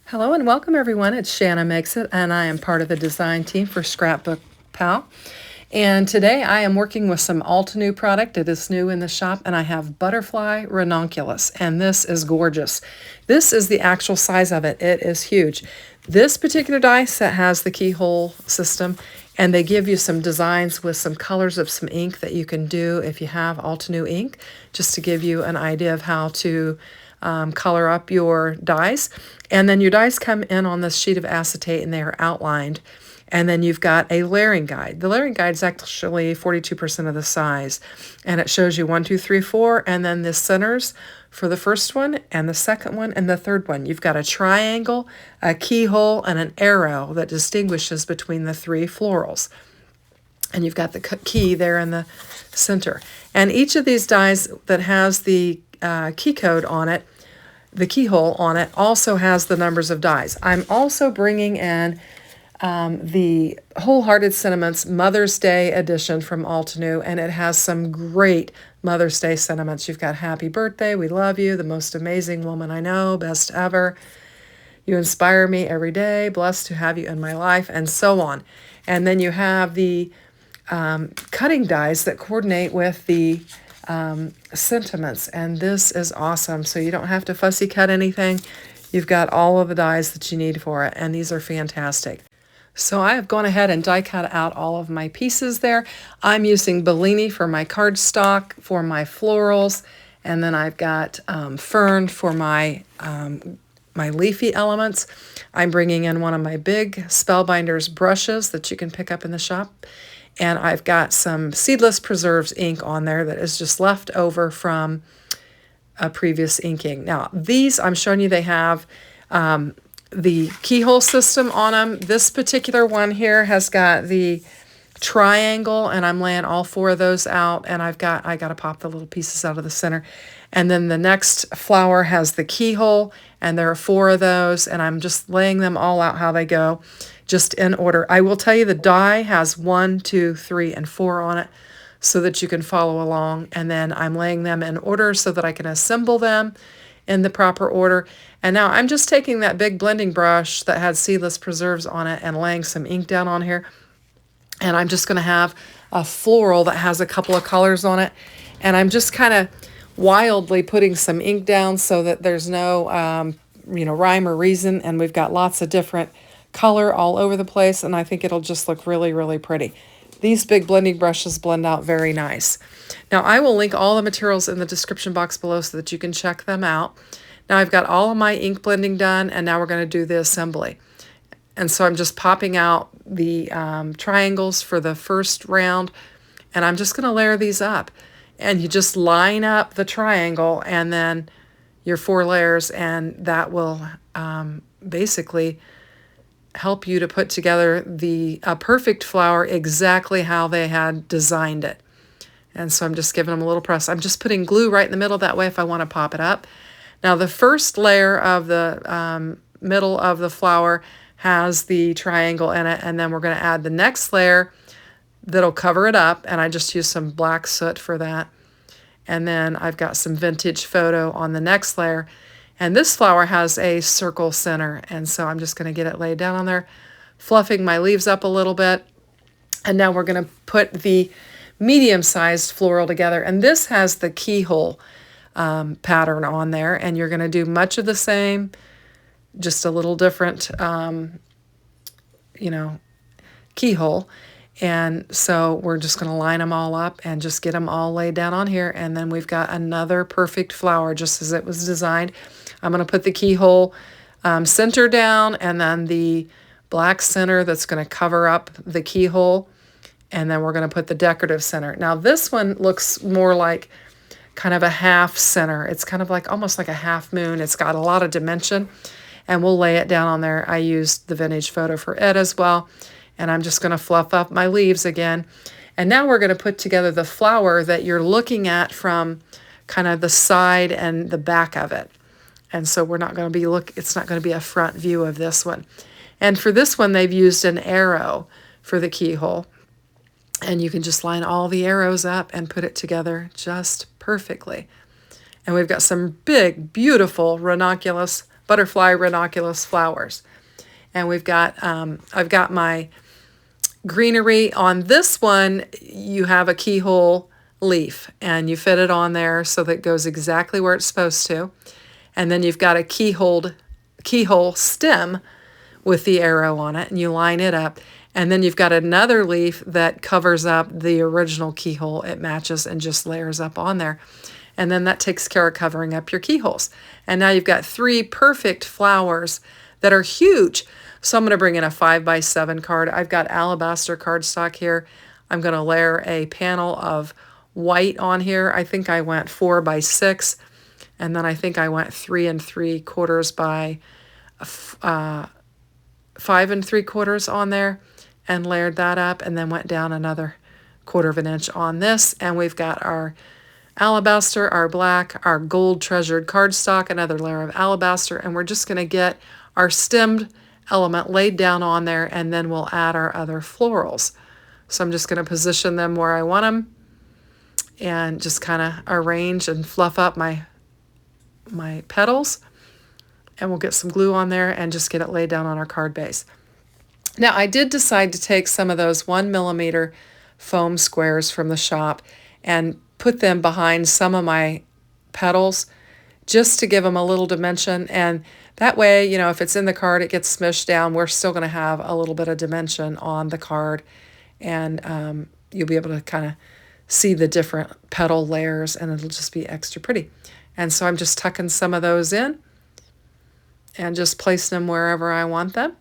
Hello and welcome everyone. It's Shanna Makes It, and I am part of the design team for ScrapbookPal. And today I am working with some Altenew product. It is new in the shop, and I have Butterfly Ranunculus, and this is gorgeous. This is the actual size of it. It is huge. This particular die set has the keyhole system, and they give you some designs with some colors of some ink that you can do if you have Altenew ink, just to give you an idea of how to color up your dies. And then your dies come in on this sheet of acetate and they are outlined. And then you've got a layering guide. The layering guide is actually 42% of the size. And it shows you 1, 2, 3, 4, and then the centers for the first one and the second one and the third one. You've got a triangle, a keyhole, and an arrow that distinguishes between the three florals. And you've got the key there in the center. And each of these dies that has the key code on it, the keyhole on it, also has the numbers of dies. I'm also bringing in the Wholehearted Sentiments Mother's Day edition from Altenew, and it has some great Mother's Day sentiments. You've got happy birthday, we love you, the most amazing woman I know, best ever, you inspire me every day, blessed to have you in my life, and so on. And then you have the cutting dies that coordinate with the sentiments, and this is awesome. So you don't have to fussy cut anything. You've got all of the dies that you need for it, and these are fantastic. So I have gone ahead and die cut out all of my pieces there. I'm using Bellini for my cardstock, for my florals, and then I've got fern for my my leafy elements. I'm bringing in one of my big Spellbinders brushes that you can pick up in the shop. And I've got some Seedless Preserves ink on there that is just left over from a previous inking. Now, these, I'm showing you, they have the keyhole system on them. This particular one here has got the triangle, and I'm laying all four of those out, and I got to pop the little pieces out of the center. And then the next flower has the keyhole, and there are four of those, and I'm just laying them all out how they go, just in order. I will tell you the die has 1, 2, 3, and 4 on it so that you can follow along. And then I'm laying them in order so that I can assemble them in the proper order. And now I'm just taking that big blending brush that had Seedless Preserves on it and laying some ink down on here. And I'm just going to have a floral that has a couple of colors on it. And I'm just kind of wildly putting some ink down so that there's no, rhyme or reason. And we've got lots of different color all over the place, and I think it'll just look really, really pretty. These big blending brushes blend out very nice. Now, I will link all the materials in the description box below so that you can check them out. Now, I've got all of my ink blending done, and now we're going to do the assembly. And so I'm just popping out the triangles for the first round, and I'm just going to layer these up. And you just line up the triangle and then your 4 layers, and that will basically help you to put together a perfect flower exactly how they had designed it. And so I'm just giving them a little press. I'm just putting glue right in the middle that way if I want to pop it up. Now the first layer of the middle of the flower has the triangle in it, and then we're going to add the next layer that'll cover it up, and I just use some black soot for that. And then I've got some vintage photo on the next layer. And this flower has a circle center, and so I'm just going to get it laid down on there, fluffing my leaves up a little bit. And now we're going to put the medium-sized floral together, and this has the keyhole pattern on there, and you're going to do much of the same, just a little different, keyhole. And so we're just going to line them all up and just get them all laid down on here, and then we've got another perfect flower just as it was designed. I'm going to put the keyhole center down, and then the black center that's going to cover up the keyhole, and then we're going to put the decorative center. Now this one looks more like kind of a half center. It's kind of like almost like a half moon. It's got a lot of dimension, and we'll lay it down on there. I used the vintage photo for it as well, and I'm just going to fluff up my leaves again. And now we're going to put together the flower that you're looking at from kind of the side and the back of it. And so we're not going to be it's not going to be a front view of this one. And for this one, they've used an arrow for the keyhole. And you can just line all the arrows up and put it together just perfectly. And we've got some big, beautiful ranunculus Butterfly Ranunculus flowers. And we've got, I've got my greenery. On this one, you have a keyhole leaf, and you fit it on there so that it goes exactly where it's supposed to. And then you've got a keyhole stem with the arrow on it, and you line it up. And then you've got another leaf that covers up the original keyhole. It matches and just layers up on there. And then that takes care of covering up your keyholes. And now you've got 3 perfect flowers that are huge. So I'm going to bring in a 5x7 card. I've got alabaster cardstock here. I'm going to layer a panel of white on here. I think I went 4x6, and then I think I went 3 3/4 by 5 3/4 on there, and layered that up, and then went down another 1/4 inch on this. And we've got our alabaster, our black, our gold treasured cardstock, another layer of alabaster, and we're just going to get our stemmed element laid down on there, and then we'll add our other florals. So I'm just going to position them where I want them and just kind of arrange and fluff up my petals, and we'll get some glue on there and just get it laid down on our card base. Now, I did decide to take some of those 1mm foam squares from the shop and put them behind some of my petals just to give them a little dimension. And that way, you know, if it's in the card, it gets smushed down, we're still going to have a little bit of dimension on the card. And you'll be able to kind of see the different petal layers, and it'll just be extra pretty. And so I'm just tucking some of those in and just placing them wherever I want them.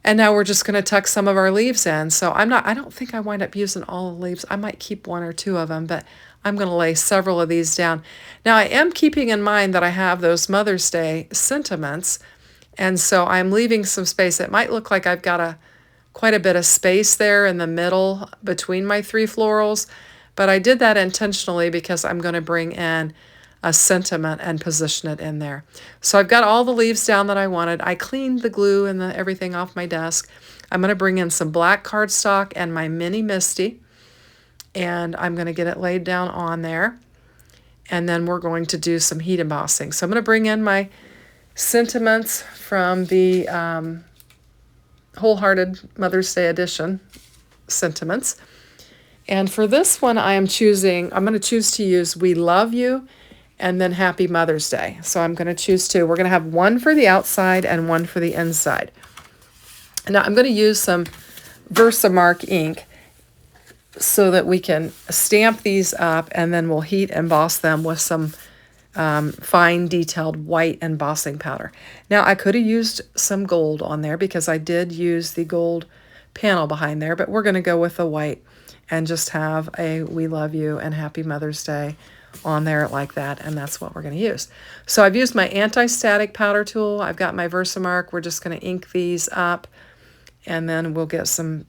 And now we're just going to tuck some of our leaves in. So I don't think I wind up using all the leaves. I might keep 1 or 2 of them, but I'm going to lay several of these down. Now, I am keeping in mind that I have those Mother's Day sentiments, and so I'm leaving some space. It might look like I've got quite a bit of space there in the middle between my 3 florals, but I did that intentionally because I'm going to bring in a sentiment and position it in there. So I've got all the leaves down that I wanted. I cleaned the glue and everything off my desk. I'm going to bring in some black cardstock and my mini Misty, and I'm going to get it laid down on there. And then we're going to do some heat embossing. So I'm going to bring in my sentiments from the Wholehearted Mother's Day edition sentiments. And for this one, I'm going to choose to use We Love You and then Happy Mother's Day. So I'm going to choose 2. We're going to have 1 for the outside and 1 for the inside. Now I'm going to use some Versamark ink so that we can stamp these up, and then we'll heat emboss them with some fine detailed white embossing powder. Now I could have used some gold on there because I did use the gold panel behind there, but we're going to go with the white and just have a We Love You and Happy Mother's Day on there like that, and that's what we're going to use. So I've used my anti-static powder tool. I've got my Versamark. We're just going to ink these up, and then we'll get some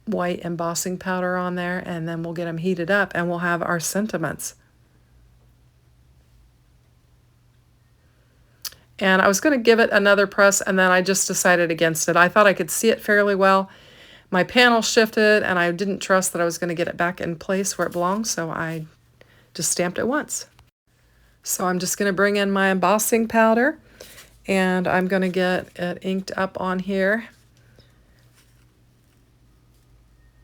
white embossing powder on there, and then we'll get them heated up, and we'll have our sentiments. And I was going to give it another press, and then I just decided against it. I thought I could see it fairly well. My panel shifted, and I didn't trust that I was going to get it back in place where it belongs, so I just stamped it once. So I'm just going to bring in my embossing powder, and I'm going to get it inked up on here.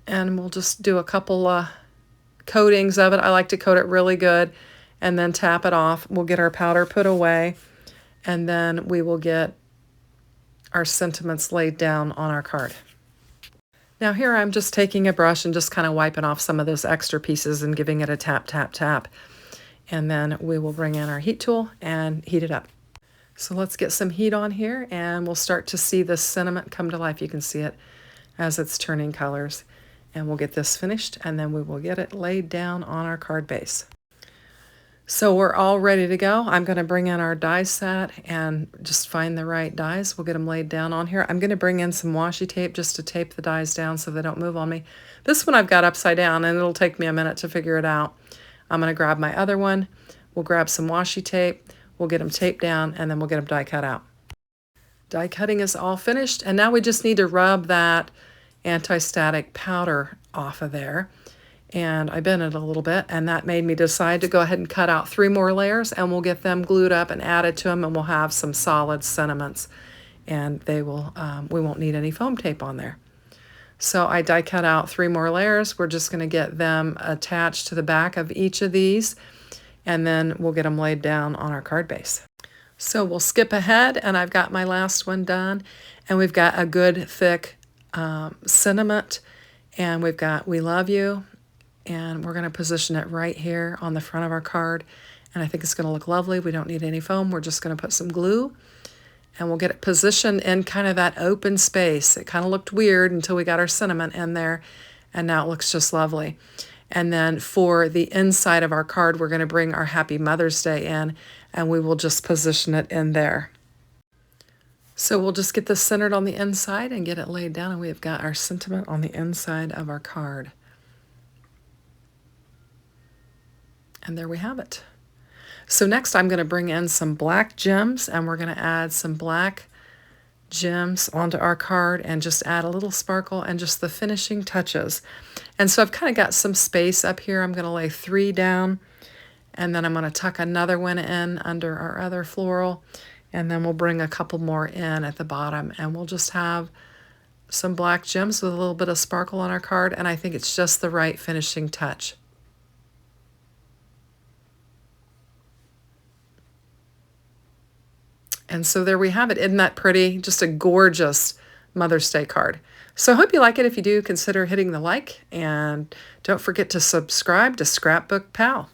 And we'll just do a couple coatings of it. I like to coat it really good and then tap it off. We'll get our powder put away, and then we will get our sentiments laid down on our card. Now here I'm just taking a brush and just kind of wiping off some of those extra pieces and giving it a tap, tap, tap. And then we will bring in our heat tool and heat it up. So let's get some heat on here, and we'll start to see the sentiment come to life. You can see it as it's turning colors. And we'll get this finished, and then we will get it laid down on our card base. So we're all ready to go. I'm going to bring in our die set and just find the right dies. We'll get them laid down on here. I'm going to bring in some washi tape just to tape the dies down so they don't move on me. This one I've got upside down, and it'll take me a minute to figure it out. I'm going to grab my other one. We'll grab some washi tape. We'll get them taped down, and then we'll get them die cut out. Die cutting is all finished, and now we just need to rub that anti-static powder off of there. and I bent it a little bit, and that made me decide to go ahead and cut out 3 more layers, and we'll get them glued up and added to them, and we'll have some solid sentiments, and they will we won't need any foam tape on there. So I die cut out 3 more layers. We're just going to get them attached to the back of each of these, and then we'll get them laid down on our card base. So we'll skip ahead, and I've got my last one done, and we've got a good thick sentiment, and we've got "We love you," and we're going to position it right here on the front of our card, and I think it's going to look lovely. We don't need any foam. We're just going to put some glue, and we'll get it positioned in kind of that open space. It kind of looked weird until we got our sentiment in there, and now it looks just lovely. And then for the inside of our card, we're going to bring our Happy Mother's Day in, and we will just position it in there. So we'll just get this centered on the inside and get it laid down, and we've got our sentiment on the inside of our card. And there we have it. So next I'm going to bring in some black gems, and we're going to add some black gems onto our card and just add a little sparkle and just the finishing touches. And so I've kind of got some space up here. I'm going to lay 3 down, and then I'm going to tuck another one in under our other floral, and then we'll bring a couple more in at the bottom, and we'll just have some black gems with a little bit of sparkle on our card, and I think it's just the right finishing touch. And so there we have it. Isn't that pretty? Just a gorgeous Mother's Day card. So I hope you like it. If you do, consider hitting the like, and don't forget to subscribe to Scrapbook Pal.